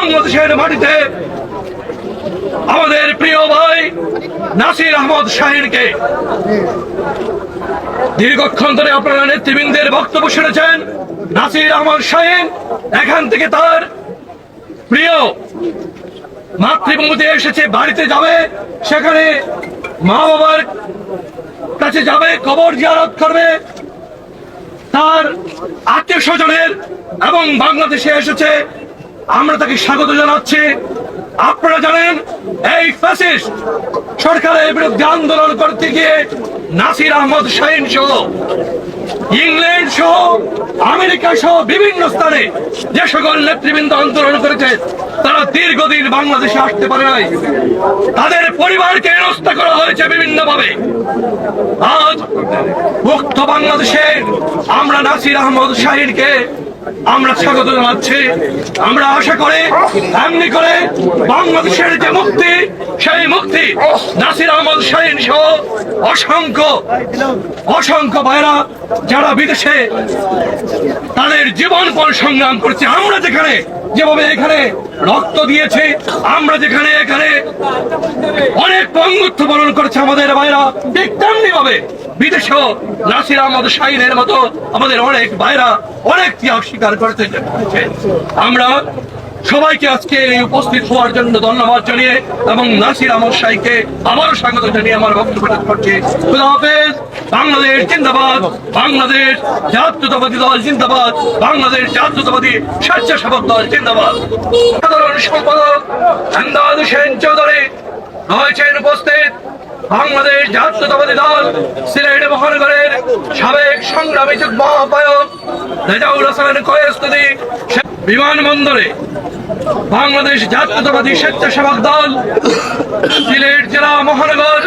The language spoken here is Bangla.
বাংলাদেশের মাটিতে আমাদের প্রিয় ভাই নাসির আহমদ শাহীনকে দীর্ঘক্ষণ ধরে আপনারা নেতৃবৃন্দের বক্তব্য শুনেছেন। নাসির আহমদ শাহীন এখান থেকে তার প্রিয় মাতৃভূমিতে এসেছে, বাড়িতে যাবে, সেখানে মা বাবার কাছে যাবে, কবর জিয়ারত করবে, তার আত্মীয় স্বজনের, এবং বাংলাদেশে এসেছে। আমরা তাকে স্বাগত জানাচ্ছি। আপনারা জানেন এই ফ্যাসিস্ট সরকারের বিরুদ্ধে আন্দোলন করতে গিয়ে নাসির আহমদ শাহীন সহ ইংল্যান্ড সহ আমেরিকা সহ বিভিন্ন স্থানে যে সকল নেতৃবৃন্দ আন্দোলন করেছে তারা দীর্ঘদিন বাংলাদেশে আসতে পারে নাই। তাদের পরিবারকে হেনস্থা করা হয়েছে বিভিন্ন ভাবে। আজ মুক্ত বাংলাদেশে আমরা নাসির আহমদ শাহীনকে আমরা স্বাগত জানাচ্ছি। আমরা আশা করি এমনি করে বাংলাদেশের যে মুক্তি, সেই মুক্তি নাসির আহমদ শাহীন সহ অসংখ্য ভাইরা যারা বিদেশে তাদের জীবনপণ সংগ্রাম করছে, আমরা যেখানে যেভাবে এখানে রক্ত দিয়েছে, আমরা যেখানে এখানে অনেক পঙ্গুত্ব বরণ করছে আমাদের ভাইরা, ঠিক তেমনি ভাবে বিদেশেও নাসির আহমদ শাহীনের মতো আমাদের অনেক ভাইরা অনেক ত্যাগ স্বীকার করতে চাইছে। আমরা সবাইকে আজকে এই উপস্থিত হওয়ার জন্য ধন্যবাদ জানিয়ে এবং নাসির আহমদ শাহীনকে আবারও স্বাগত জানিয়ে আমার বক্তব্য শেষ করছি। খুদা হাফেজ। বাংলাদেশ জিন্দাবাদ, বাংলাদেশ জাতীয়তাবাদী দল জিন্দাবাদ, বাংলাদেশ জাতীয়তাবাদী স্বেচ্ছাসেবক দল জিন্দাবাদ। সাধারণ সম্পাদক এমদাদ হোসেন চৌধুরী রয়েছেন উপস্থিত। বাংলাদেশ জাতীয়তাবাদী দল সিলেট মহানগরের সাবেক সংগ্রামী যুগ্ম আহ্বায়ক রেজাউল হাসান কয়েস্তুদি। বিমানবন্দরে বাংলাদেশ জাতীয়তাবাদী স্বেচ্ছাসেবক দল সিলেট জেলা মহানগর